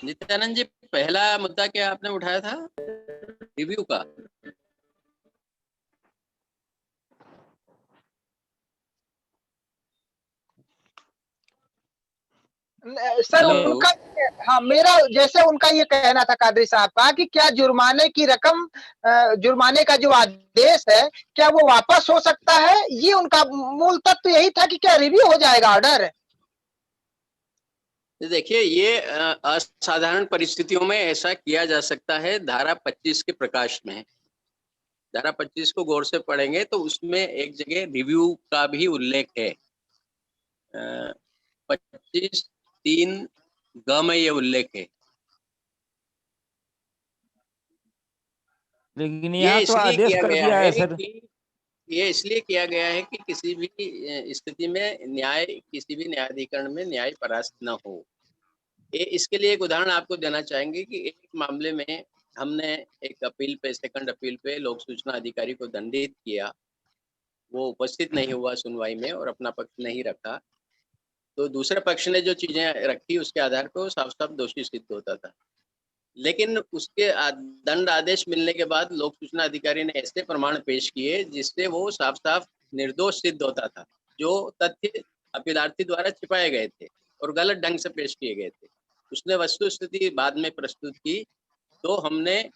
नित्यानंद जी, पहला मुद्दा क्या आपने उठाया था? रिव्यू का। सर उनका, हाँ मेरा जैसे उनका ये कहना था कादरी साहब का कि क्या जुर्माने की रकम, जुर्माने का जो आदेश है क्या वो वापस हो सकता है, ये उनका मूल तत्व यही था कि क्या रिव्यू हो जाएगा ऑर्डर। देखिए, ये असाधारण परिस्थितियों में ऐसा किया जा सकता है। धारा 25 के प्रकाश में, धारा 25 को गौर से पढ़ेंगे तो उसमें एक जगह रिव्यू का भी उल्लेख है। 25(3) ग में ये उल्लेख है। लेकिन ये यहाँ तो इसलिए आदेश किया कर गया दिया है है सर। कि ये इसलिए किया गया है कि किसी भी स्थिति में किसी भी न्यायाधिकरण में न्याय परास्त न हो। इसके लिए एक उदाहरण आपको देना चाहेंगे कि एक मामले में हमने एक अपील पे, सेकंड अपील पे लोक सूचना अधिकारी को दंडित किया। वो उपस्थित नहीं हुआ सुनवाई में और अपना पक्ष नहीं रखा, तो दूसरे पक्ष ने जो चीजें रखी उसके आधार पर वो साफ साफ दोषी सिद्ध होता था। लेकिन उसके दंड आदेश मिलने के बाद लोक सूचना अधिकारी ने ऐसे प्रमाण पेश किए जिससे वो साफ साफ निर्दोष सिद्ध होता था। जो तथ्य अपीलार्थी द्वारा छिपाए गए थे और गलत ढंग से पेश किए गए थे, उसने वस्तु स्थिति बाद में प्रस्तुत की। तो हमने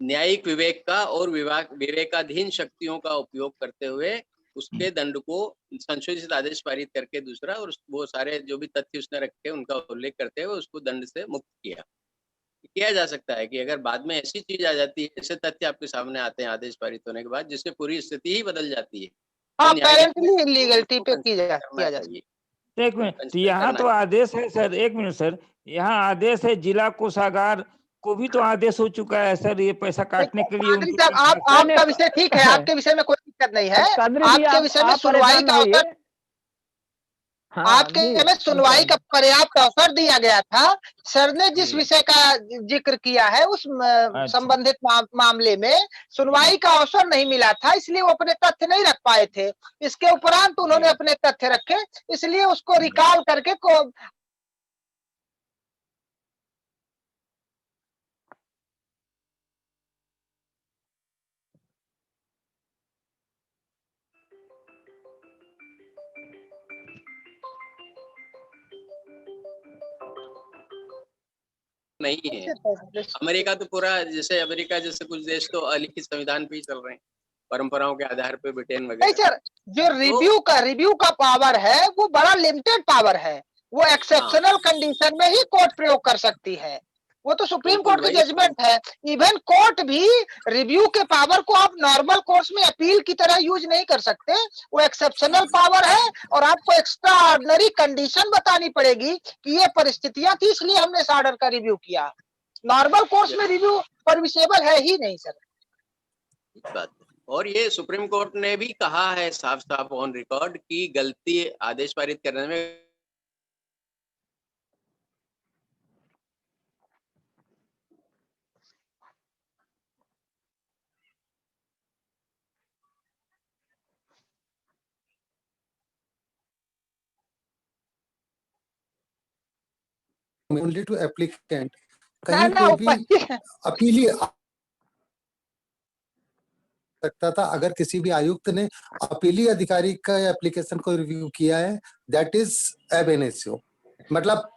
न्यायिक विवेक का और विवेकाधीन शक्तियों का उपयोग करते हुए उसके दंड को संशोधित आदेश पारित करके दूसरा, और वो सारे जो भी तथ्य उसने रखे उनका उल्लेख करते हुए उसको दंड से मुक्त किया जा सकता है कि अगर बाद में ऐसी चीज आ जाती है, ऐसे तथ्य आपके सामने आते हैं आदेश पारित होने के बाद, जिससे पूरी स्थिति ही बदल जाती है, हाँ, तो पेरेंटली इलीगलिटी पे किया जा चाहिए। एक मिनट, यहाँ तो आदेश है सर, एक मिनट सर, यहाँ आदेश है जिला कोषागार को भी तो आदेश हो चुका है सर ये पैसा काटने के लिए। कादरी साहब, आपका विषय ठीक है, आपके विषय में कोई दिक्कत नहीं है। आपके विषय में सुनवाई का अवसर, आपके में सुनवाई का पर्याप्त अवसर दिया गया था। सर ने जिस विषय का जिक्र किया है उस संबंधित मामले में सुनवाई का अवसर नहीं मिला था, इसलिए वो अपने तथ्य नहीं रख पाए थे। इसके उपरांत उन्होंने अपने तथ्य रखे, इसलिए उसको रिकॉल करके नहीं है। अमेरिका तो पूरा, जैसे अमेरिका जैसे कुछ देश तो अलिखित संविधान पे ही चल रहे हैं, परंपराओं के आधार पे, ब्रिटेन वगैरह। सर, जो रिव्यू का पावर है वो बड़ा लिमिटेड पावर है। वो एक्सेप्शनल कंडीशन में ही कोर्ट प्रयोग कर सकती है। वो तो सुप्रीम कोर्ट की जजमेंट है। इवन कोर्ट भी रिव्यू के पावर को आप नॉर्मल कोर्स में अपील की तरह यूज नहीं कर सकते। वो एक्सेप्शनल पावर है और आपको एक्स्ट्रा ऑर्डिनरी कंडीशन बतानी पड़ेगी कि ये परिस्थितियां थी इसलिए हमने इस ऑर्डर का रिव्यू किया। नॉर्मल कोर्स में रिव्यू परमिसेबल है ही नहीं सर। और ये सुप्रीम कोर्ट ने भी कहा है साफ साफ ऑन रिकॉर्ड की गलती आदेश पारित करने में only to applicant, कहीं कोई भी अपील सकता था। अगर किसी भी आयुक्त ने अपीली अधिकारी का एप्लीकेशन को रिव्यू किया है, दैट इज एब इनिशियो, मतलब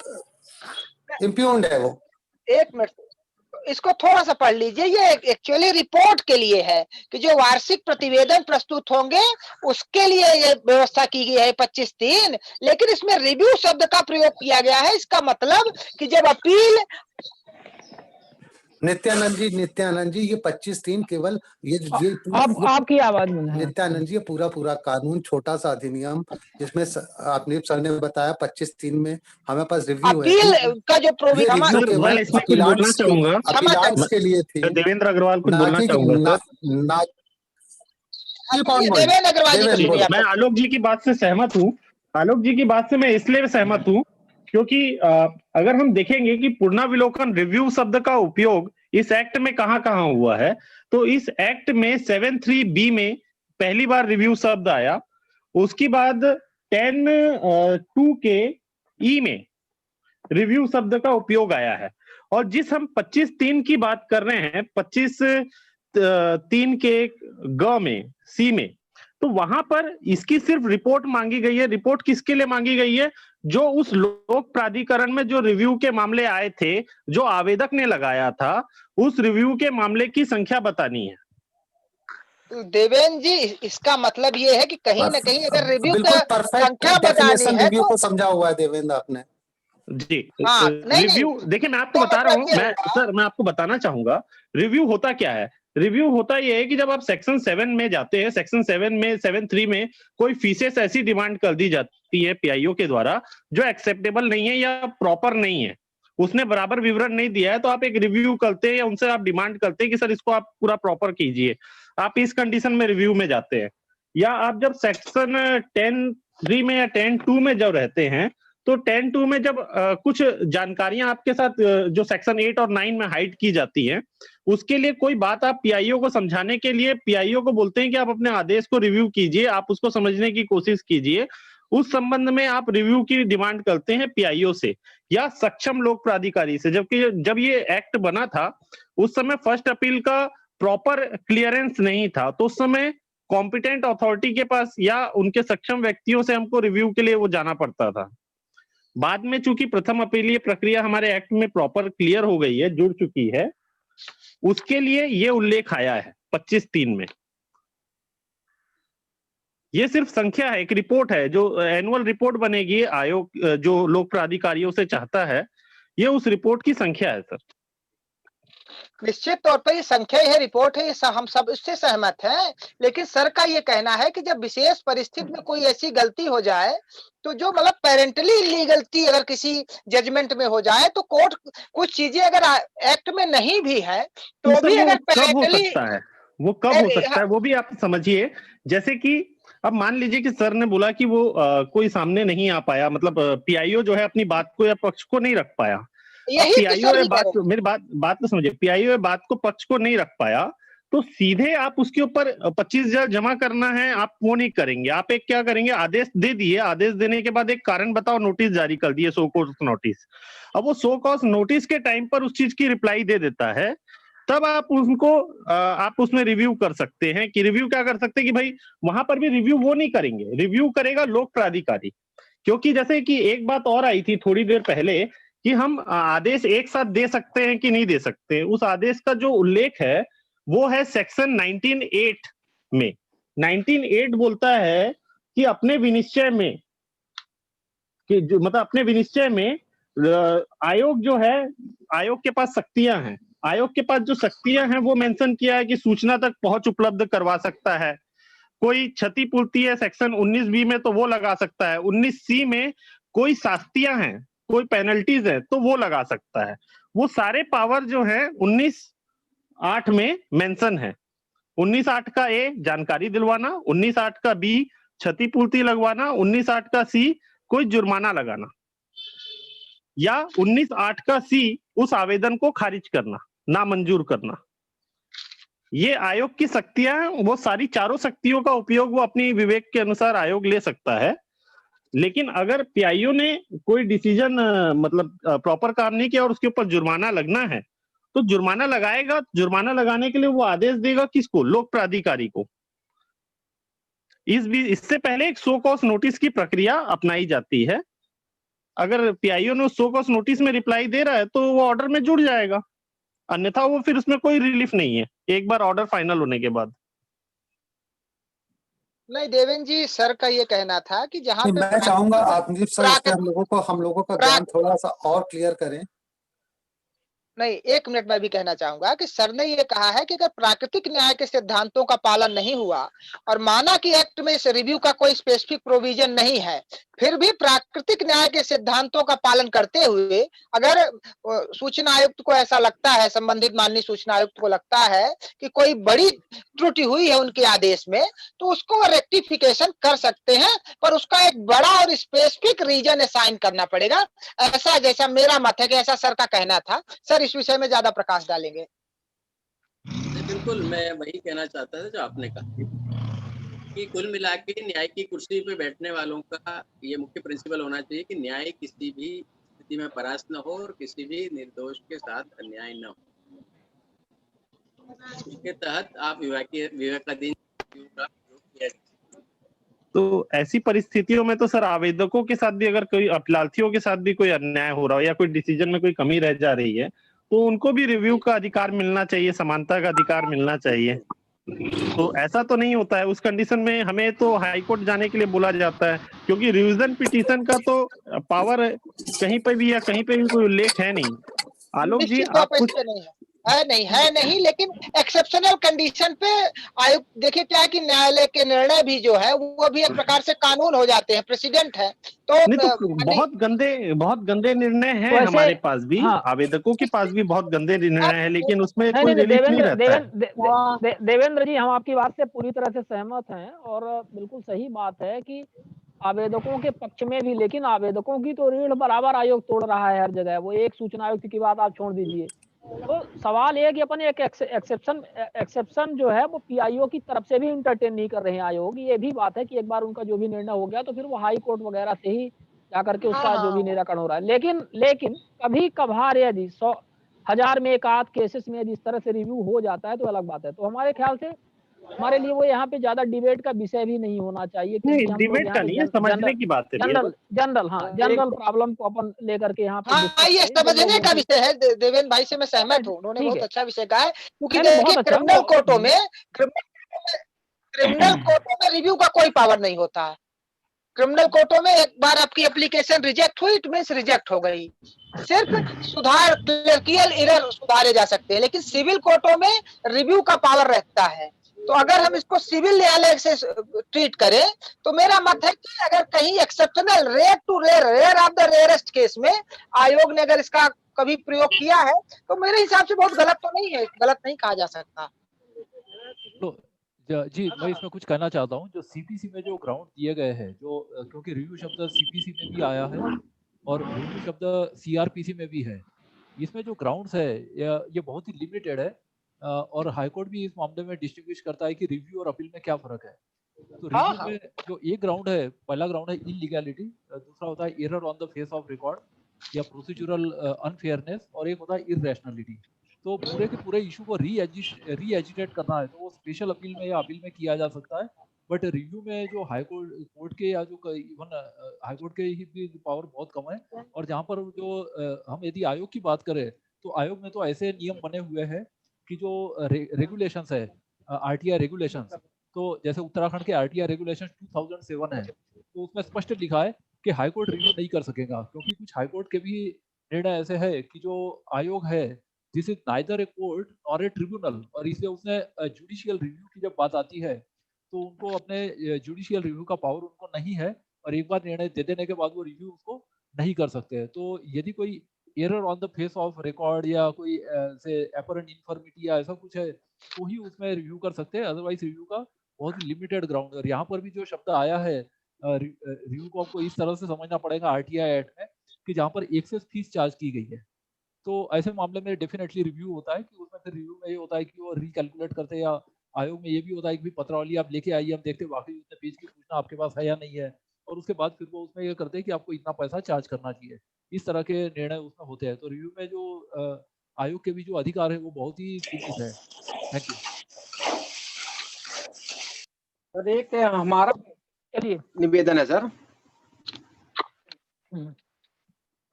इम्प्यून्ड है वो। एक मिनट, इसको थोड़ा सा पढ़ लीजिए। ये एक्चुअली रिपोर्ट के लिए है कि जो वार्षिक प्रतिवेदन प्रस्तुत होंगे उसके लिए ये व्यवस्था की गई है 25(3), लेकिन इसमें रिव्यू शब्द का प्रयोग किया गया है। इसका मतलब कि जब अपील, नित्यानंद जी ये 25(3 केवल ये आपकी आवाज में नित्यानंद जी, ये पूरा कानून, छोटा सा अधिनियम जिसमें आपने सर ने बताया 25(3 में हमारे पास रिव्यू है। अपील का जो प्रोविजन, मैं इसमें कुछ बोलना चाहूंगा, अपीलांट्स के लिए थी। देवेंद्र अग्रवाल कुछ बोलना चाहूंगा सर। मैं आलोक जी की बात से सहमत हूँ। आलोक जी की बात से मैं इसलिए सहमत हूँ क्योंकि अगर हम देखेंगे कि पुनर्विलोकन रिव्यू शब्द का उपयोग इस एक्ट में कहाँ हुआ है, तो इस एक्ट में 7(3)B में पहली बार रिव्यू शब्द आया। उसके बाद 10(2) के ई में रिव्यू शब्द का उपयोग आया है। और जिस हम 25(3) की बात कर रहे हैं, 25(3) के ग में, सी में, तो वहां पर इसकी सिर्फ रिपोर्ट मांगी गई है। रिपोर्ट किसके लिए मांगी गई है? जो उस लोक प्राधिकरण में जो रिव्यू के मामले आए थे, जो आवेदक ने लगाया था, उस रिव्यू के मामले की संख्या बतानी है। देवेंद्र जी, इसका मतलब ये है कि कहीं ना कहीं अगर रिव्यू का संख्या बतानी है रिव्यू तो को समझा हुआ है देवेंद्र आपने जी। हाँ, नहीं रिव्यू देखिए, मैं आपको बता रहा हूँ, मैं आपको बताना चाहूंगा रिव्यू होता क्या है। रिव्यू होता यह है कि जब आप सेक्शन 7 में जाते हैं, सेक्शन 7 में 7(3) में कोई फीसेस ऐसी डिमांड कर दी जाती है पीआईओ के द्वारा जो एक्सेप्टेबल नहीं है या प्रॉपर नहीं है, उसने बराबर विवरण नहीं दिया है, तो आप एक रिव्यू करते हैं या उनसे आप डिमांड करते हैं कि सर इसको आप पूरा प्रॉपर कीजिए। आप इस कंडीशन में रिव्यू में जाते हैं। या आप जब सेक्शन 10(3) में या 10(2) में जब रहते हैं, तो 10(2) में जब कुछ जानकारियां आपके साथ जो सेक्शन 8 और 9 में हाइड की जाती हैं, उसके लिए कोई बात आप पीआईओ को समझाने के लिए पीआईओ को बोलते हैं कि आप अपने आदेश को रिव्यू कीजिए, आप उसको समझने की कोशिश कीजिए। उस संबंध में आप रिव्यू की डिमांड करते हैं पीआईओ से या सक्षम लोक प्राधिकारी से। जबकि जब ये एक्ट बना था उस समय फर्स्ट अपील का प्रॉपर क्लियरेंस नहीं था, तो उस समय कॉम्पिटेंट अथॉरिटी के पास या उनके सक्षम व्यक्तियों से हमको रिव्यू के लिए वो जाना पड़ता था। बाद में चूंकि प्रथम अपीलीय प्रक्रिया हमारे एक्ट में प्रॉपर क्लियर हो गई है, जुड़ चुकी है, उसके लिए ये उल्लेख आया है 25(3) में। ये सिर्फ संख्या है, एक रिपोर्ट है जो एनुअल रिपोर्ट बनेगी आयोग जो लोक प्राधिकारियों से चाहता है, ये उस रिपोर्ट की संख्या है सर। निश्चित तौर पर ये संख्या है, रिपोर्ट है, हम सब इससे सहमत हैं। लेकिन सर का ये कहना है कि जब विशेष परिस्थिति में कोई ऐसी गलती हो जाए, तो जो मतलब पेरेंटली इलीगलिटी अगर किसी जजमेंट में हो जाए, तो कोर्ट कुछ चीजें अगर एक्ट में नहीं भी है तो भी अगर कब हो सकता है, वो कब हो सकता है वो भी आप समझिए। जैसे कि अब मान लीजिए कि सर ने बोला कि वो कोई सामने नहीं आ पाया, मतलब पीआईओ जो है अपनी बात को या पक्ष को नहीं रख पाया। पीआईओ मेरी बात तो समझिए, पीआईओ बात को पक्ष को नहीं रख पाया, तो सीधे आप उसके ऊपर 25,000 जमा करना है, आप वो नहीं करेंगे। आप एक क्या करेंगे, आदेश दे दिए, आदेश देने के बाद एक कारण बताओ नोटिस जारी कर दिए, सो कॉज नोटिस। अब वो सो कॉज नोटिस के टाइम पर उस चीज की रिप्लाई दे देता है, तब आप उनको आप उसमें रिव्यू कर सकते हैं। कि रिव्यू क्या कर सकते हैं कि भाई वहां पर भी रिव्यू वो नहीं करेंगे, रिव्यू करेगा लोक प्राधिकारी। क्योंकि जैसे कि एक बात और आई थी थोड़ी देर पहले कि हम आदेश एक साथ दे सकते हैं कि नहीं दे सकते। उस आदेश का जो उल्लेख है वो है सेक्शन 19(8) में। 19(8) बोलता है कि अपने विनिश्चय में, कि जो मतलब अपने विनिश्चय में आयोग जो है, आयोग के पास शक्तियां हैं, आयोग के पास जो शक्तियां हैं वो मेंशन किया है कि सूचना तक पहुंच उपलब्ध करवा सकता है। कोई क्षतिपूर्ति है सेक्शन 19(b) में तो वो लगा सकता है। 19(c) में कोई शास्तियां हैं, कोई पेनल्टीज है तो वो लगा सकता है। वो सारे पावर जो है 19(8) में मेंशन है। 19(8) का ए जानकारी दिलवाना, 19(8) का बी क्षतिपूर्ति लगवाना, 19(8) का सी कोई जुर्माना लगाना, या 19(8) का सी उस आवेदन को खारिज करना, नामंजूर करना। ये आयोग की शक्तियां हैं। वो सारी चारों शक्तियों का उपयोग वो अपनी विवेक के अनुसार आयोग ले सकता है। लेकिन अगर पीआईओ ने कोई डिसीजन मतलब प्रॉपर काम नहीं किया और उसके ऊपर जुर्माना लगना है, तो जुर्माना लगाएगा। जुर्माना लगाने के लिए वो आदेश देगा किसको? लोक प्राधिकारी को। इससे पहले एक सो कॉज नोटिस की प्रक्रिया अपनाई जाती है। अगर पीआईओ ने सो कॉज नोटिस में रिप्लाई दे रहा है तो वो ऑर्डर में जुड़ जाएगा, अन्यथा वो फिर उसमें कोई रिलीफ नहीं है एक बार ऑर्डर फाइनल होने के बाद। नहीं देवेंद्र जी, सर का ये कहना था कि जहां पे मैं चाहूंगा आत्मदीप सर इस पे हम लोगों का ज्ञान थोड़ा सा और क्लियर करें। नहीं, 1 मिनट मैं भी कहना चाहूंगा कि सर ने ये कहा है कि अगर प्राकृतिक न्याय के सिद्धांतों का पालन नहीं हुआ और माना कि एक्ट में इस रिव्यू का कोई स्पेसिफिक प्रोविजन नहीं है, फिर भी प्राकृतिक न्याय के सिद्धांतों का पालन करते हुए अगर सूचना आयुक्त को ऐसा लगता है, संबंधित माननीय सूचना आयुक्त को लगता है कि कोई बड़ी त्रुटि हुई है उनके आदेश में, तो उसको रेक्टिफिकेशन कर सकते हैं, पर उसका एक बड़ा और स्पेसिफिक रीजन असाइन करना पड़ेगा। ऐसा जैसा मेरा मत है कि ऐसा सर का कहना था। सर इस विषय में ज्यादा प्रकाश डालेंगे। बिल्कुल, मैं वही कहना चाहता था जो आपने कहा कि कुल मिला के न्याय की कुर्सी पे बैठने वालों का ये मुख्य प्रिंसिपल होना चाहिए कि न्याय किसी भी स्थिति में परास्त न हो और किसी भी निर्दोष के साथ अन्याय न हो। उसके तहत आप विवेकाधीन का प्रयोग किया जाए। तो ऐसी परिस्थितियों में तो सर आवेदकों के साथ भी अगर कोई अपलार्थियों के साथ भी कोई अन्याय हो रहा हो या कोई डिसीजन में कोई कमी रह जा रही है तो उनको भी रिव्यू का अधिकार मिलना चाहिए, समानता का अधिकार मिलना चाहिए। तो ऐसा तो नहीं होता है। उस कंडीशन में हमें तो हाई कोर्ट जाने के लिए बोला जाता है, क्योंकि रिवीजन पिटीशन का तो पावर कहीं पे भी या कहीं पे भी कोई उल्लेख है नहीं। आलोक जी, निश्चित तौर आप पर कुछ इस पे नहीं है नहीं, लेकिन एक्सेप्शनल कंडीशन पे आयोग देखिए क्या है कि न्यायालय के निर्णय भी जो है वो भी एक प्रकार से कानून हो जाते हैं, प्रेसिडेंट है। तो नहीं, तो बहुत गंदे निर्णय हैं वैसे हमारे पास भी, हाँ आवेदकों के पास भी बहुत गंदे निर्णय हैं, लेकिन उसमें नहीं कोई नहीं रिलीफ नहीं देवेंद्र रहता है। देवेंद्र जी, हम आपकी बात से पूरी तरह से सहमत हैं और बिल्कुल सही बात है कि आवेदकों के पक्ष में भी, लेकिन आवेदकों की तो रीढ़ बराबर आयोग तोड़ रहा है हर जगह। वो एक सूचना आयुक्त की बात आप छोड़ दीजिए। तो सवाल ये है कि अपन एक एक्सेप्शन जो है वो पीआईओ की तरफ से भी इंटरटेन नहीं कर रहे हैं आयोग। ये भी बात है कि एक बार उनका जो भी निर्णय हो गया तो फिर वो हाई कोर्ट वगैरह से ही जाकर के उसका जो भी निराकरण हो रहा है। लेकिन कभी कभार यदि 100,000 में एक आध केसेस में यदि इस तरह से रिव्यू हो जाता है तो अलग बात है। तो हमारे ख्याल से हमारे लिए वो यहाँ पे ज्यादा डिबेट का विषय भी नहीं होना चाहिए, नहीं, क्योंकि हम लोग डिबेट यहाँ का पे नहीं है, समझने की बात है भैया। जनरल प्रॉब्लम को अपन लेकर के यहाँ पे हाँ, डिस्कस ये करें जो समझने लोगों का की। विषय है। देवेंद्र भाई से मैं सहमत हूँ, उन्होंने ठीक बहुत है, अच्छा विषय कहा है, क्योंकि नहीं, बहुत देखिए अच्छा क्रिमिनल वो कोर्टों में रिव्यू का कोई पावर नहीं होता है। क्रिमिनल कोर्टों में एक बार आपकी एप्लीकेशन रिजेक्ट हुई, इट मींस रिजेक्ट हो गई। सिर्फ सुधार, क्लर्कियल एरर सुधारे जा सकते हैं, लेकिन सिविल कोर्टों में रिव्यू का पावर रहता है। तो अगर हम इसको सिविल न्यायालय से ट्रीट करें तो मेरा मत है कि अगर कहीं exceptional, rare of the rarest case में आयोग ने अगर इसका कभी प्रयोग किया है तो मेरे हिसाब से बहुत गलत तो नहीं है, गलत नहीं कहा जा सकता। तो जी, मैं इसमें कुछ कहना चाहता हूँ। जो सीपीसी में जो ग्राउंड दिए गए हैं, जो क्योंकि रिव्यू शब्द सीपीसी में भी आया है और रिव्यू शब्द सीआरपीसी में भी है। इसमें जो ग्राउंड्स है ये बहुत ही लिमिटेड है और हाईकोर्ट भी इस मामले में डिस्टिंग्विश करता है कि रिव्यू और अपील में क्या फर्क है। तो रिव्यू में जो एक ग्राउंड है, पहला ग्राउंड है इलीगैलिटी, दूसरा होता है error on the face of record या प्रोसीजरल अनफेयरनेस, और एक होता है इररेशनलिटी। तो पूरे के पूरे इशू को री एजिटेट करना है तो वो स्पेशल अपील में या अपील में किया जा सकता है। बट रिव्यू में जो हाई कोर्ट के या जो इवन हाई कोर्ट के ही भी पावर बहुत कम है। और जहाँ पर जो हम यदि आयोग की बात करें तो आयोग में तो ऐसे नियम बने हुए हैं कि जो रेगुलेशंस है, आरटीआई रेगुलेशंस, तो जैसे उत्तराखंड के आरटीआई रेगुलेशन 2007 है, तो उसमें स्पष्ट लिखा है कि हाई कोर्ट रिव्यू नहीं कर सकेगा, क्योंकि कुछ हाई कोर्ट के भी निर्णय ऐसे है कि जो आयोग है this is neither a court और ए ट्रिब्यूनल, और इसलिए उसने जुडिशियल रिव्यू की जब बात आती है तो उनको अपने जुडिशियल रिव्यू का पावर उनको नहीं है, और एक बार निर्णय दे देने के बाद वो रिव्यू उसको नहीं कर सकते हैं। तो यदि कोई error on the face of record या कोई से अपरेंट इन्फॉर्मिटी या ऐसा कुछ है तो ही उसमें रिव्यू कर सकते हैं, अदरवाइज रिव्यू का बहुत ही लिमिटेड ग्राउंड। और यहाँ पर भी जो शब्द आया है रिव्यू को आपको इस तरह से समझना पड़ेगा आरटीआई एक्ट में कि जहाँ पर एक्सेस फीस चार्ज की गई है, तो ऐसे मामले में डेफिनेटली रिव्यू होता है कि उसमें फिर रिव्यू में ये होता है कि वो रिकैलकुलेट करते हैं, या आयोग में ये भी होता है कि पत्रावली आप लेके आइए, हम देखते हैं वाकई उतने पेज की सूचना आपके पास है या नहीं है, और उसके बाद फिर वो उसमें ये करते हैं कि आपको इतना पैसा चार्ज करना चाहिए। इस तरह के निर्णय उसमें होते हैं। तो रिव्यू में जो आयोग के भी जो अधिकार है वो बहुत ही सीमित है। Thank you. सर एक हमारा चलिए निवेदन है सर।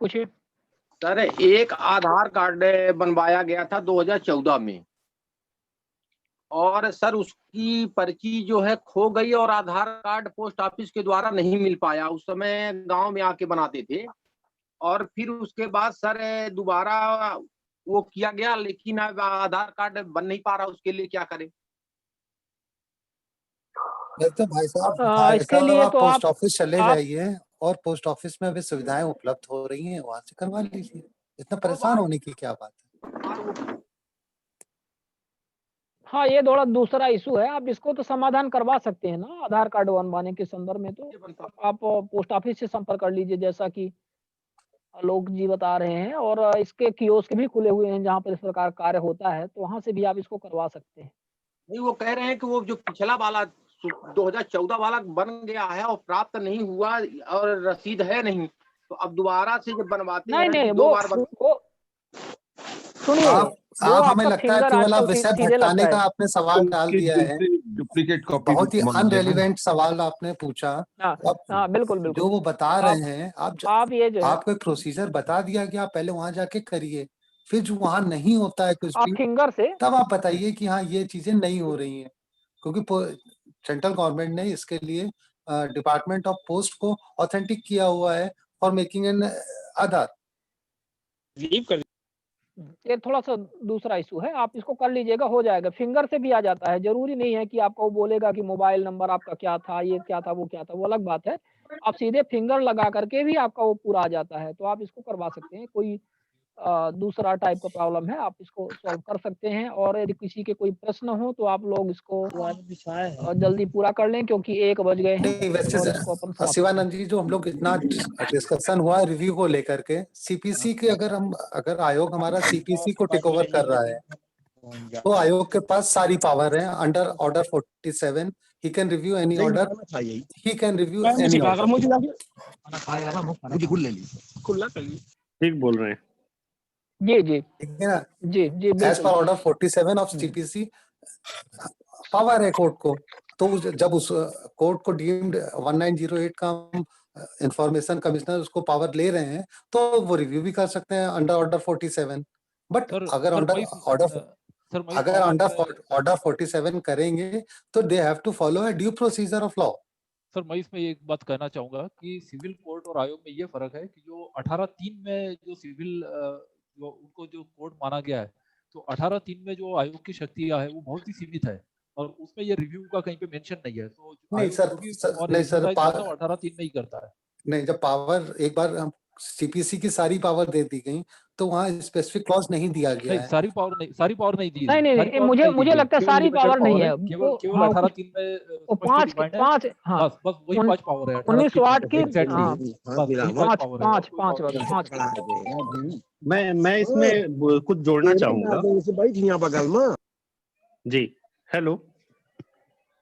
पूछिए। सर एक आधार कार्ड बनवाया गया था 2014 में, और सर उसकी पर्ची जो है खो गई और आधार कार्ड पोस्ट ऑफिस के द्वारा नहीं मिल पाया। उस समय गांव में आके बनाते थे, और फिर उसके बाद सर दोबारा वो किया गया, लेकिन अब आधार कार्ड बन नहीं पा रहा। उसके लिए क्या करें? तो भाई साहब इसके लिए आप तो पोस्ट ऑफिस चले आप जाइए, और पोस्ट ऑफिस में भी सुविधाएं उपलब्ध हो रही हैं, वहां से करवा लीजिए। इतना परेशान होने की क्या बात है? हाँ, ये थोड़ा दूसरा इशू है। आप इसको तो समाधान करवा सकते हैं ना आधार कार्ड बनवाने के संदर्भ में। तो आप पोस्ट ऑफिस से संपर्क कर लीजिए, जैसा कि आलोक जी बता रहे हैं, और इसके कियोस्क भी खुले हुए हैं जहाँ पर इस प्रकार कार्य होता है, तो वहां से भी आप इसको करवा सकते हैं। नहीं, वो कह रहे हैं कि वो जो पिछला वाला 2014 वाला बन गया है और प्राप्त नहीं हुआ और रसीद है नहीं, तो अब दोबारा से जब बनवाते नहीं हैं नहीं, दो बार वो सुनिए, वो आप हमें आपका लगता है फिंगर केवल आप आजकल विषय सीधे लगता भटकाने का है। आपने सवाल डाल दिया है, डुप्लीकेट कॉपी बहुत ही अनरेलिवेंट सवाल आपने पूछा। हाँ हाँ, बिल्कुल बिल्कुल। जो वो बता रहे हैं, आप ये जो है, आपको एक प्रोसीजर बता दिया कि आप पहले वहां जाके करिए, फिर जो वहां नहीं होता है कुछ आप भी, फिंगर से, तब आप बताइए कि हाँ ये चीजें नहीं हो रही हैं, क्योंकि सेंट्रल गवर्नमेंट ने इसके लिए डिपार्टमेंट ऑफ पोस्ट को ऑथेंटिक किया हुआ है फॉर मेकिंग एन आधार। ये थोड़ा सा दूसरा इशू है, आप इसको कर लीजिएगा, हो जाएगा। फिंगर से भी आ जाता है, जरूरी नहीं है कि आपको वो बोलेगा कि मोबाइल नंबर आपका क्या था, ये क्या था, वो क्या था, वो अलग बात है। आप सीधे फिंगर लगा करके भी आपका वो पूरा आ जाता है, तो आप इसको करवा सकते हैं। कोई दूसरा टाइप का प्रॉब्लम है, आप इसको सॉल्व कर सकते हैं। और यदि किसी के कोई प्रश्न हो तो आप लोग इसको जल्दी पूरा कर लें, क्योंकि 1 बज गए हैं। नहीं, वैसे और इसको अपन समाप्त शिवानंद जी, जो हम लोग इतना डिस्कशन हुआ रिव्यू को लेकर के, सीपीसी के अगर आयोग हमारा सीपीसी को टेक ओवर कर रहा है, तो आयोग के पास सारी पावर है। Under order 47 he can review any order, he can review any order. ठीक बोल रहे हैं। जी जी ठीक है ना? जी जी, एज पर बिल्कुल। ऑर्डर 47 ऑफ सीपीसी पावर है कोर्ट को। तो जब उस कोर्ट को डीम्ड 1908 का इंफॉर्मेशन कमिश्नर उसको पावर ले रहे हैं, तो वो रिव्यू भी कर सकते हैं अंडर ऑर्डर 47। बट अगर अंडर ऑर्डर 47 करेंगे तो they have to follow a due procedure of law. Sir मैं इसमें एक बात कहना चाहूंगा कि सिविल कोर्ट और आयोग में ये फर्क है कि जो 18(3) में जो सिविल जो उनको जो कोर्ट माना गया है, तो 18(3) में जो आयोग की शक्तियां है वो बहुत ही सीमित है, और उसमें ये रिव्यू का कहीं पे मेंशन नहीं है। तो नहीं सर, और नहीं सर, 18(3) में ही करता है। नहीं, जब पावर एक बार हम सीपीसी की सारी पावर दे दी गई, तो वहाँ स्पेसिफिक क्लॉज नहीं दिया गया नहीं, है। सारी पावर नहीं दी। नहीं नहीं नहीं, मुझे लगता है सारी पावर नहीं है। केवल 18(3) में पांच हाँ, बस वही 5 पावर है। 19 वाट की, पांच। मैं इसमें कुछ जोड़ना चाहूंगा जी। हेलो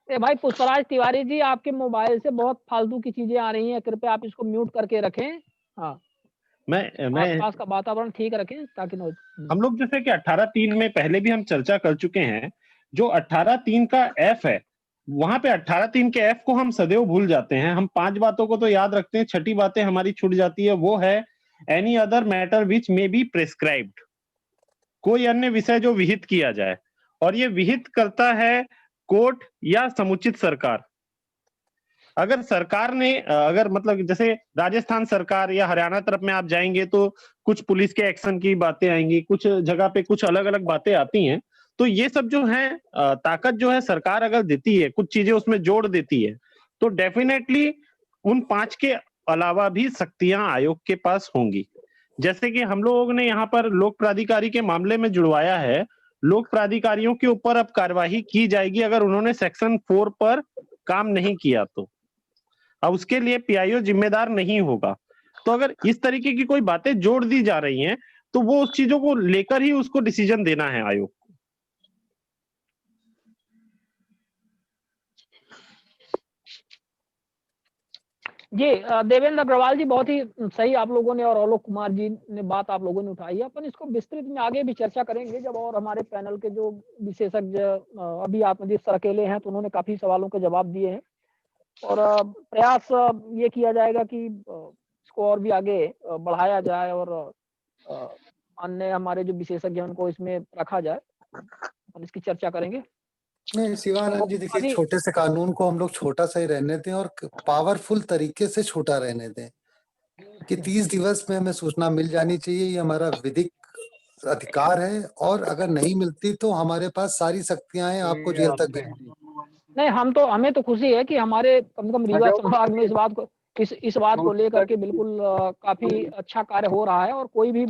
भाई पुष्पराज तिवारी जी, आपके मोबाइल से बहुत फालतू की चीजें आ रही हैं, कृपया आप इसको म्यूट करके रखें। हाँ, मैं आसपास का वातावरण ठीक रखें ताकि हम लोग जैसे कि 18(3) में पहले भी हम चर्चा कर चुके हैं। जो 18(3) का एफ है, वहां पे 18(3) के एफ को हम सदैव भूल जाते हैं। हम 5 बातों को तो याद रखते हैं, 6ठी बातें हमारी छूट जाती है। वो है any other matter which may be prescribed, कोई अन्य विषय जो विहित किया जाए, और ये विहित करता है कोर्ट या समुचित सरकार। अगर सरकार ने अगर मतलब जैसे राजस्थान सरकार या हरियाणा तरफ में आप जाएंगे तो कुछ पुलिस के एक्शन की बातें आएंगी, कुछ जगह पे कुछ अलग अलग बातें आती हैं। तो ये सब जो है ताकत जो है सरकार अगर देती है, कुछ चीजें उसमें जोड़ देती है, तो डेफिनेटली उन 5 के अलावा भी शक्तियां आयोग के पास होंगी। जैसे कि हम लोगों ने यहाँ पर लोक प्राधिकारी के मामले में जुड़वाया है, लोक प्राधिकारियों के ऊपर अब कार्यवाही की जाएगी अगर उन्होंने सेक्शन 4 पर काम नहीं किया तो। अब उसके लिए पीआईओ जिम्मेदार नहीं होगा। तो अगर इस तरीके की कोई बातें जोड़ दी जा रही हैं, तो वो उस चीजों को लेकर ही उसको डिसीजन देना है आयोग को। जी, देवेंद्र अग्रवाल जी, बहुत ही सही आप लोगों ने और आलोक कुमार जी ने बात आप लोगों ने उठाई है। अपन इसको विस्तृत में आगे भी चर्चा करेंगे जब और हमारे पैनल के जो विशेषज्ञ अभी आत्मजीत सर अकेले हैं, तो उन्होंने काफी सवालों के जवाब दिए हैं, और प्रयास ये किया जाएगा कि इसको और भी आगे बढ़ाया जाए और अन्य हमारे जो विशेषज्ञ हैं उनको इसमें रखा जाए। अपन इसकी चर्चा करेंगे। नहीं शिवानंद जी, देखिए छोटे से कानून को हम लोग छोटा सा ही रहने दें और पावरफुल तरीके से छोटा रहने दें कि 30 दिवस में हमें सूचना मिल जानी चाहिए। ये हमारा विधिक अधिकार है, और अगर नहीं मिलती तो हमारे पास सारी शक्तियां हैं आपको जेल तक भेजने। नहीं, हमें तो खुशी है कि हमारे कम से कम रीवा संभाग में इस बात को लेकर के बिल्कुल काफी अच्छा कार्य हो रहा है, और कोई भी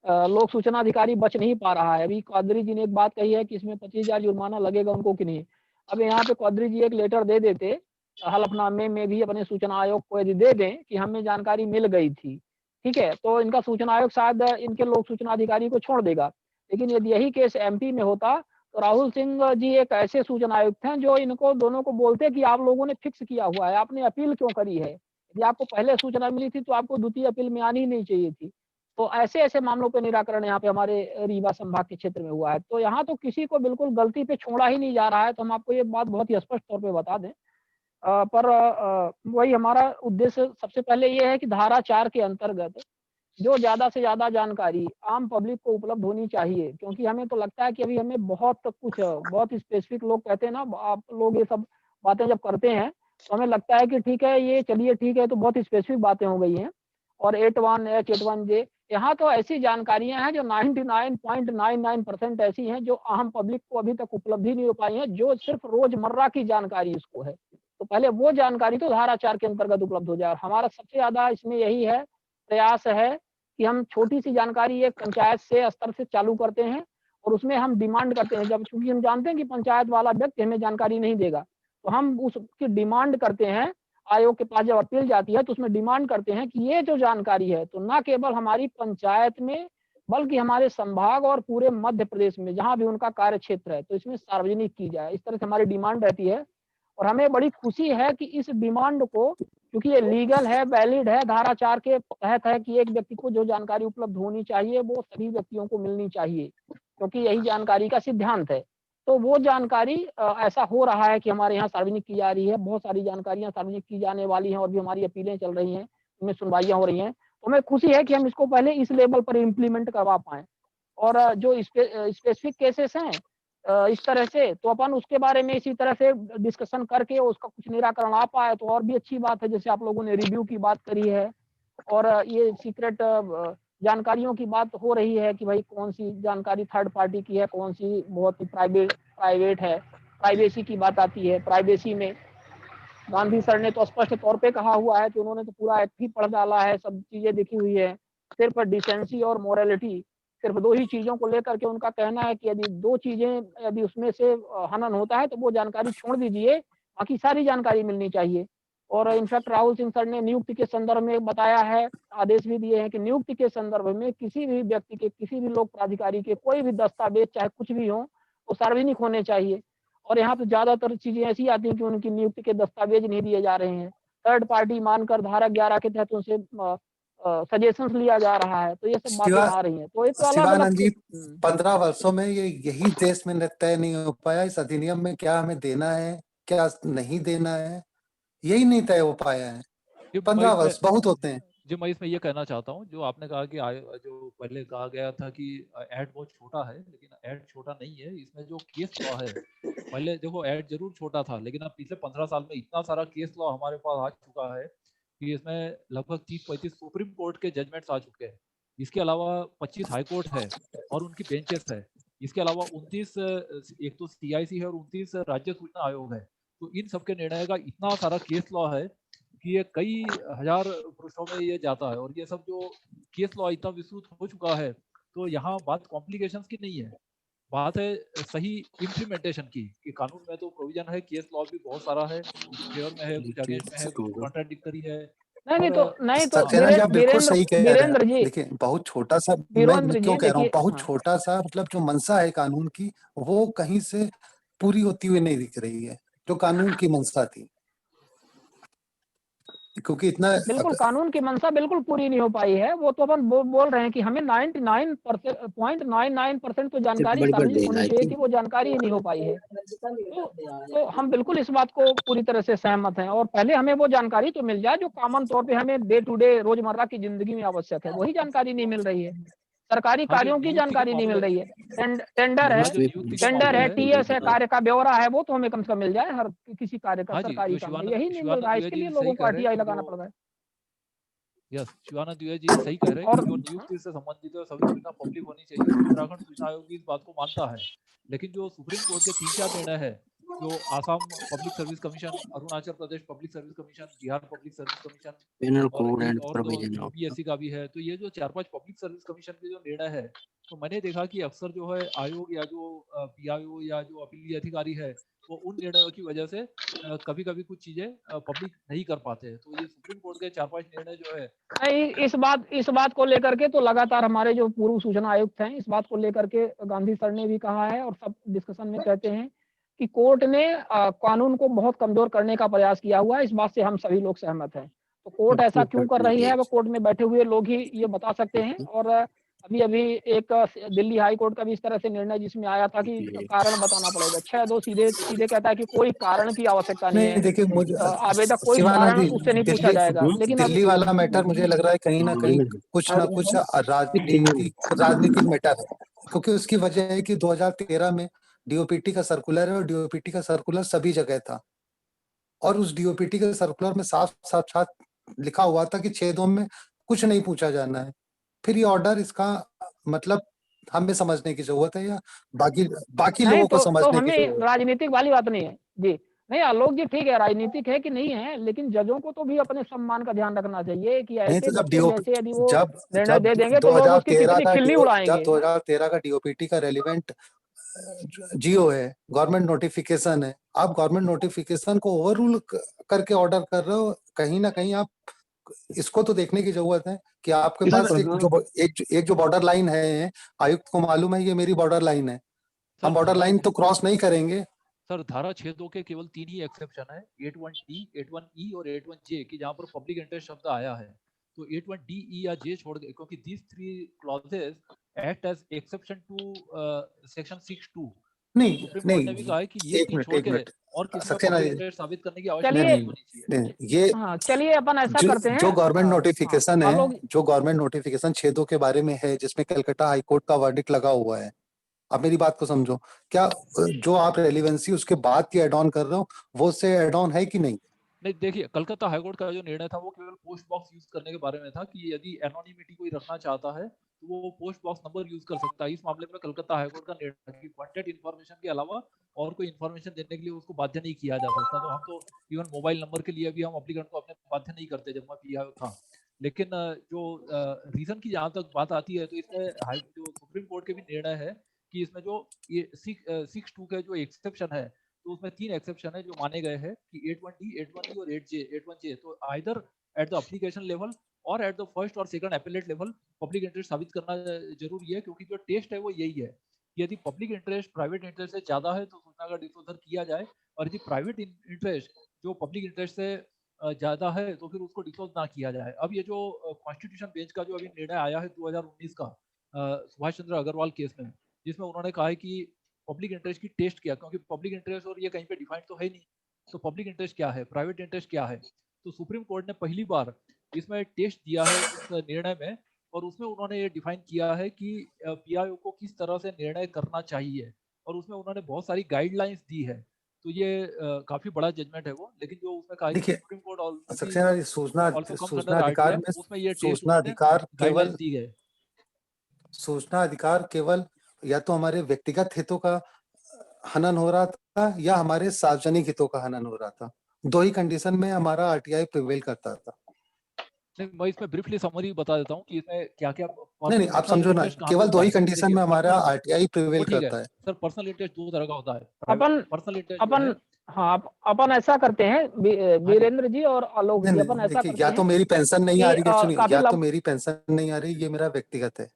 लोक सूचना अधिकारी बच नहीं पा रहा है। अभी कौदरी जी ने एक बात कही है कि इसमें 25,000 जुर्माना लगेगा उनको कि नहीं। अब यहाँ पे कौदरी जी एक लेटर दे देते हलफनामे में भी अपने सूचना आयोग को यदि दे दें कि हमें जानकारी मिल गई थी, ठीक है, तो इनका सूचना आयोग शायद इनके लोक सूचना अधिकारी को छोड़ देगा। लेकिन यदि यही केस एमपी में होता तो राहुल सिंह जी एक ऐसे सूचना आयुक्त हैं जो इनको दोनों को बोलते कि आप लोगों ने फिक्स किया हुआ है, आपने अपील क्यों करी है, यदि आपको पहले सूचना मिली थी तो आपको द्वितीय अपील में आनी ही नहीं चाहिए थी। तो ऐसे-ऐसे मामलों पे निराकरण यहाँ पे हमारे रीवा संभाग के क्षेत्र में हुआ है। तो यहाँ तो किसी को बिल्कुल गलती पे छोड़ा ही नहीं जा रहा है, तो हम आपको ये बात बहुत ही स्पष्ट तौर पे बता दें। पर वही हमारा उद्देश्य सबसे पहले ये है कि धारा 4 के अंतर्गत जो ज़्यादा से ज़्यादा जानकारी आम पब्लिक को उपलब्ध होनी चाहिए, क्योंकि हमें तो लगता है कि अभी हमें बहुत स्पेसिफिक लोग कहते हैं ना, आप लोग ये सब बातें जब करते हैं, तो हमें लगता है कि ठीक है, ये चलिए ठीक है, तो बहुत स्पेसिफिक बातें हो गई हैं। और 81H, 81J यहाँ तो ऐसी जानकारियाँ हैं जो 99.99% ऐसी हैं जो आम पब्लिक को अभी तक उपलब्ध ही नहीं हो पाई हैं, जो सिर्फ रोज़मर्रा की जानकारी उसको है। तो पहले वो जानकारी तो धारा 4 के अंतर्गत उपलब्ध हो जाए। और हमारा सबसे ज़्यादा इसमें यही है, प्रयास है कि हम छोटी-सी जानकारी एक पंचायत से स्तर से चालू करते हैं और उसमें हम डिमांड करते हैं, जब चूँकि हम जानते हैं कि पंचायत वाला व्यक्ति हमें जानकारी नहीं देगा, तो हम उसकी डिमांड करते हैं। आयोग के पास जब अपील जाती है तो उसमें डिमांड करते हैं कि ये जो जानकारी है, तो ना केवल हमारी पंचायत में, बल्कि हमारे संभाग और पूरे मध्य प्रदेश में जहाँ भी उनका कार्य क्षेत्र है, तो इसमें सार्वजनिक की जाए। इस तरह से हमारी डिमांड रहती है। और हमें बड़ी खुशी है कि इस डिमांड को, क्योंकि ये लीगल है, वैलिड है, धारा 4 के तहत है कि एक व्यक्ति को जो जानकारी उपलब्ध होनी चाहिए वो सभी व्यक्तियों को मिलनी चाहिए, क्योंकि यही जानकारी का सिद्धांत है। तो वो जानकारी ऐसा हो रहा है कि हमारे यहाँ सार्वजनिक की जा रही है। बहुत सारी जानकारियाँ सार्वजनिक की जाने वाली हैं और भी हमारी अपीलें चल रही हैं, उनमें सुनवाइयाँ हो रही हैं। तो हमें खुशी है कि हम इसको पहले इस लेवल पर इम्प्लीमेंट करवा पाएँ। और जो स्पेसिफिक केसेस हैं इस तरह से, तो अपन उसके बारे में इसी तरह से डिस्कशन करके उसका कुछ निराकरण आ पाए तो और भी अच्छी बात है। जैसे आप लोगों ने रिव्यू की बात करी है और ये सीक्रेट जानकारियों की बात हो रही है कि भाई कौन सी जानकारी थर्ड पार्टी की है, कौन सी बहुत ही प्राइवेट है। प्राइवेसी की बात आती है। प्राइवेसी में गांधी सर ने तो स्पष्ट तौर पे कहा हुआ है कि उन्होंने तो पूरा एक्ट ही पढ़ डाला है, सब चीजें लिखी हुई है। सिर्फ डिसेंसी और मोरालिटी, सिर्फ 2 ही चीजों को लेकर के उनका कहना है कि यदि 2 चीजें यदि उसमें से हनन होता है तो वो जानकारी छोड़ दीजिए, बाकी सारी जानकारी मिलनी चाहिए। और इनफैक्ट राहुल सिंह सर ने नियुक्ति के संदर्भ में बताया है, आदेश भी दिए हैं कि नियुक्ति के संदर्भ में किसी भी व्यक्ति के, किसी भी लोक प्राधिकारी के कोई भी दस्तावेज चाहे कुछ भी हो, वो सार्वजनिक होने चाहिए। और यहाँ पे ज्यादातर चीजें ऐसी आती हैं कि उनकी नियुक्ति के दस्तावेज नहीं दिए जा रहे हैं, थर्ड पार्टी मानकर धारा 11 के तहत उनसे सजेशंस लिया जा रहा है। तो ये सब बातें आ रही हैं। तो ये तो शिवानंद जी, 15 वर्षों में यही देश में तय नहीं हो पाया इस अधिनियम में क्या हमें देना है, क्या नहीं देना है, यही नहीं तय हो पाया है। 15 वर्ष बहुत होते हैं जी। मैं इसमें ये कहना चाहता हूँ, जो आपने कहा कि जो पहले कहा गया था कि ऐड बहुत छोटा है, लेकिन ऐड छोटा नहीं है। इसमें जो केस लॉ है, पहले देखो ऐड जरूर छोटा था, लेकिन अब पिछले 15 साल में इतना सारा केस लॉ हमारे पास आ चुका है कि इसमें लगभग 30-35 सुप्रीम कोर्ट के जजमेंट्स आ चुके हैं। इसके अलावा 25 हाई कोर्ट है और उनकी बेंचेस है। इसके अलावा 29 एक तो CIC है और 29 राज्य सूचना आयोग है। तो इन सबके निर्णय का इतना सारा केस लॉ है कि ये कई हजार पृष्ठों में ये जाता है। और ये सब जो केस लॉ इतना विस्तृत हो चुका है, तो यहाँ बात कॉम्प्लिकेशंस की नहीं है, बात है सही इम्प्लीमेंटेशन की। कि कानून में तो प्रोविजन है, केस लॉ भी बहुत सारा है, कुछ फेवर में है, कुछ अगेंस्ट में है, कुछ कॉन्ट्राडिक्टरी है। नहीं तो बिल्कुल सही कह रहे हैं। जी देखिए बहुत छोटा सा, मैं क्यों कह रहा हूँ बहुत छोटा सा, मतलब जो मंशा है कानून की वो कहीं से पूरी होती हुई नहीं दिख रही है, जो कानून की मंशा थी। क्योंकि इतना बिल्कुल कानून की मंशा बिल्कुल पूरी नहीं हो पाई है। वो तो अपन बोल रहे हैं कि हमें 99.99% तो जानकारी सार्वजनिक होनी चाहिए कि वो जानकारी ही नहीं हो पाई है। तो हम बिल्कुल इस बात को पूरी तरह से सहमत हैं। और पहले हमें वो जानकारी तो मिल जाए जो कॉमन तौर पे हमें डे टू डे रोजमर्रा की जिंदगी में आवश्यक है, वही जानकारी नहीं मिल रही है। सरकारी कार्यों की जानकारी नहीं मिल रही है। टेंडर है, TS है, कार्य का ब्यौरा है, वो तो हमें कम से कम मिल जाए हर किसी कार्य का, सरकारी काम में यही नहीं मिल रहा है। इसके लिए लोगों को RTI लगाना पड़ रहा है। यस, शिवानंद द्विवेदी जी सही कह रहे हैं कि जो नियुक्ति से संबंधित है सभी सूचना पब्लिक होनी चाहिए। उत्तराखंड सूचना आयोग भी इस बात को मानता है, लेकिन जो सुप्रीम कोर्ट के 3-4 निर्णय है, जो Assam public service commission, Arunachal Pradesh public service commission, Bihar public service commission और UPSC का भी है, तो ये जो 4-5 पब्लिक सर्विस कमीशन के जो निर्णय है, तो मैंने देखा कि अक्सर जो है आयोग या जो PIO या जो अपीलीय अधिकारी है, वो उन निर्णयों की वजह से कभी-कभी कुछ चीजें पब्लिक नहीं कर पाते हैं। तो ये सुप्रीम कोर्ट के 4-5 निर्णय जो है, इस बात को लेकर के तो लगातार हमारे जो पूर्व सूचना आयुक्त हैं, इस बात को लेकर के गांधी सर ने भी कहा है और सब डिस्कशन में कहते हैं कि कोर्ट ने कानून को बहुत कमजोर करने का प्रयास किया हुआ है। इस बात से हम सभी लोग सहमत हैं। तो कोर्ट ऐसा क्यों कर रही है, वो कोर्ट में बैठे हुए लोग ही ये बता सकते हैं। और अभी एक दिल्ली हाई कोर्ट का भी इस तरह से निर्णय जिसमें आया था कि कारण बताना पड़ेगा। 6-2 सीधे सीधे कहता है कि कोई कारण की आवश्यकता नहीं है, देखिए मुझे आवेदक कोई भी शिवानंद कारण जी, उससे नहीं पूछा जाएगा। लेकिन अब दिल्ली वाला मैटर मुझे लग रहा है कहीं ना कहीं कुछ ना कुछ राजनीतिक मैटर है, क्योंकि उसकी वजह है कि 2013 में डीओपीटी का सर्कुलर है और डीओपीटी का सर्कुलर सभी जगह था, और उस डीओपीटी के सर्कुलर में साफ साफ लिखा हुआ था कि 6-2 में कुछ नहीं पूछा जाना है। फिर ये ऑर्डर, इसका मतलब हमें समझने की जरूरत है या बाकी लोगों को समझने की जरूरत है? राजनीतिक वाली बात नहीं है जी। नहीं आलोक जी, ठीक है राजनीतिक है कि नहीं है, लेकिन जजों को तो भी अपने सम्मान का ध्यान रखना चाहिए कि ऐसे बच्चों जैसे यदि वो निर्णय दे देंगे तो लोग उसकी कितनी खिल्ली उड़ाएंगे। जब 2013 का डीओपीटी का रेलिवेंट जियो है, गवर्नमेंट नोटिफिकेशन है, आप गवर्नमेंट नोटिफिकेशन को ओवररूल करके ऑर्डर कर रहे हो। कहीं ना कहीं आप इसको तो देखने की जरूरत है कि आपके पास एक जो बॉर्डर लाइन है, आयुक्त को मालूम है ये मेरी बॉर्डर लाइन है, हम बॉर्डर लाइन तो क्रॉस नहीं करेंगे। सर धारा 6(2) के केवल 3 ही एक्सेप्शन है, 81D, 81E और 81J की, जहां पर पब्लिक इंटरेस्ट शब्द आया है। तो 81D, E या J छोड़ के, क्योंकि these 3 clauses act as exception to section 6(2). Supreme court ने भी कहा है कि ये 3 छोड़ के और किसी में पब्लिक इंटरेस्ट साबित करने की आवश्यकता नहीं होनी चाहिए। ये चलिए अपन ऐसा करते हैं, जो गवर्नमेंट नोटिफिकेशन है, जो गवर्नमेंट नोटिफिकेशन 6(2) के बारे में है, जिसमें कलकत्ता हाई कोर्ट का वर्डिक्ट लगा हुआ है, आप मेरी बात को समझो, क्या जो आप रेलिवेंसी उसके बाद की एड ऑन कर रहे हो वो से एड ऑन है कि नहीं? नहीं देखिए, कलकत्ता हाईकोर्ट का जो निर्णय था वो केवल पोस्ट बॉक्स यूज करने के बारे में था कि यदि एनोनिमिटी कोई रखना चाहता है तो वो पोस्ट बॉक्स नंबर यूज कर सकता है। इस मामले में कलकत्ता हाईकोर्ट का निर्णय कि वांटेड इंफॉर्मेशन के अलावा और कोई इंफॉर्मेशन देने के लिए उसको बाध्य नहीं किया जा सकता। तो हम तो इवन मोबाइल नंबर के लिए भी हम एप्लीकेंट को अपने बाध्य नहीं करते जब मैं पीआईओ था। लेकिन जो रीजन की जहां तक बात आती है तो इसमें जो सुप्रीम कोर्ट के भी निर्णय है कि इसमें जो ये 6(2) का जो एक्सेप्शन है, तो उसमें 3 एक्सेप्शन है जो माने गए हैं कि 81D, 81E और 81J। तो either at the application level और एट द फर्स्ट और second appellate level public interest साबित करना जरूरी है, क्योंकि जो टेस्ट है वो यही है। यदि पब्लिक इंटरेस्ट प्राइवेट इंटरेस्ट से ज्यादा है तो सूचना का डिस्क्लोजर किया जाए, और यदि प्राइवेट इंटरेस्ट जो पब्लिक इंटरेस्ट से ज्यादा है तो फिर उसको डिस्क्लोज ना किया जाए। अब ये जो कॉन्स्टिट्यूशन बेंच का जो अभी निर्णय आया है 2019 का सुभाष चंद्र अग्रवाल केस में, जिसमें उन्होंने कहा है कि पब्लिक इंटरेस्ट की टेस्ट किया, क्योंकि पब्लिक इंटरेस्ट और ये कहीं पे डिफाइंड तो है नहीं, तो पब्लिक इंटरेस्ट क्या है, प्राइवेट इंटरेस्ट क्या है। तो सुप्रीम कोर्ट ने पहली बार इसमें टेस्ट दिया है इस निर्णय में, और उसमें उन्होंने ये डिफाइन किया है कि पीआईओ को किस तरह से निर्णय करना चाहिए, और उसमें उन्होंने बहुत सारी गाइडलाइंस दी है। तो ये काफी बड़ा जजमेंट है वो। लेकिन जो उसमें कहा है कि सुप्रीम कोर्ट सूचना अधिकार में उसमें ये सूचना अधिकार गाइडलाइंस दी गए। सूचना अधिकार केवल या तो हमारे व्यक्तिगत हितों का हनन हो रहा था या हमारे सार्वजनिक हितों का हनन हो रहा था। दो ही कंडीशन में हमारा आरटीआई प्रिवेल करता था। नहीं, मैं इसमें ब्रीफली समरी बता देता हूँ कि इसमें क्या-क्या। नहीं, आप समझो ना, केवल दो ही कंडीशन में हमारा आरटीआई प्रिवेल करता है। सर पर्सनल इंटरेस्ट 2 तरह का होता है। पर्सनल इंटरेस्ट अपन ऐसा करते हैं वीरेंद्र जी और आलोक जी, अपन ऐसा करते हैं, या तो मेरी पेंशन नहीं आ रही है, सुनिए, या तो मेरी पेंशन नहीं आ रही, ये मेरा व्यक्तिगत है,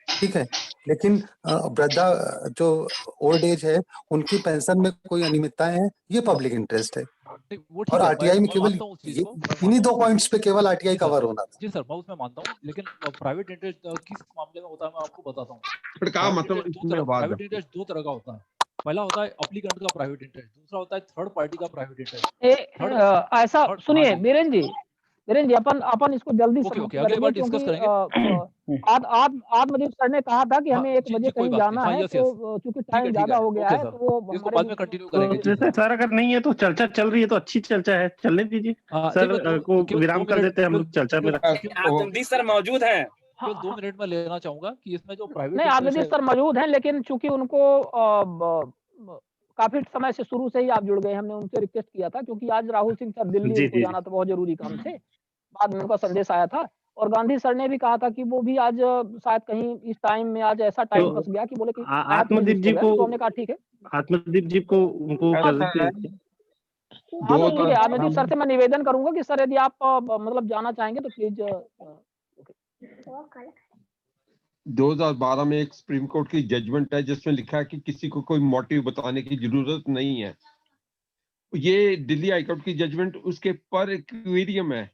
ठीक है, लेकिन वृद्धा जो ओल्ड एज है उनकी पेंशन में कोई अनियमितताएं हैं, ये पब्लिक इंटरेस्ट है। और आरटीआई में केवल इन्हीं 2 पॉइंट्स पे केवल आरटीआई कवर होना था। जी सर, मैं उसमें मानता हूँ, लेकिन प्राइवेट इंटरेस्ट किस मामले में होता है मैं आपको बताता हूँ। प्राइवेट इंटरेस्ट 2 तरह का होता है। पहला होता है एप्लीकेंट का प्राइवेट इंटरेस्ट, दूसरा होता है थर्ड पार्टी का प्राइवेट इंटरेस्ट। ऐसा सुनिए वीरेंद्र जी, अपन इसको जल्दी क्योंकि आत्मदीप सर ने कहा था कि हमें 1 बजे कहीं जाना है, तो चूंकि टाइम ज्यादा हो गया है तो वो इसको बाद में कंटिन्यू करेंगे। सर अगर नहीं है तो चर्चा चल रही है तो अच्छी चर्चा है, चलने दीजिए सर को विराम कर देते हैं हम लोग, चर्चा में आत्मदीप सर मौजूद हैं। 2 मिनट में लेना चाहूंगा कि इसमें जो प्राइवेट नहीं, आत्मदीप सर मौजूद हैं, लेकिन चूंकि उनको काफी समय से शुरू से ही आप जुड़ गए, हमने उनसे रिक्वेस्ट किया था, क्योंकि आज राहुल सिंह सर दिल्ली उनको जाना था बहुत जरूरी काम से, बाद में उनका संदेश आया था। और गांधी सर ने भी कहा था कि वो भी आज शायद कहीं इस टाइम में आज ऐसा टाइम फंस गया कि बोले कि आत्मदीप जी को, तो हमने कहा ठीक है, आत्मदीप जी को उनको कर देते हैं। हाँ तो ठीक है, आत्मदीप सर से मैं निवेदन करूंगा कि सर यदि आप मतलब जाना चाहेंगे तो प्लीज। 2012 में एक सुप्रीम कोर्ट की जजमेंट है जिसमें लिखा है कि किसी को कोई मोटिव बताने की जरूरत नहीं है। ये दिल्ली हाईकोर्ट की जजमेंट उसके पर क्वेरियम है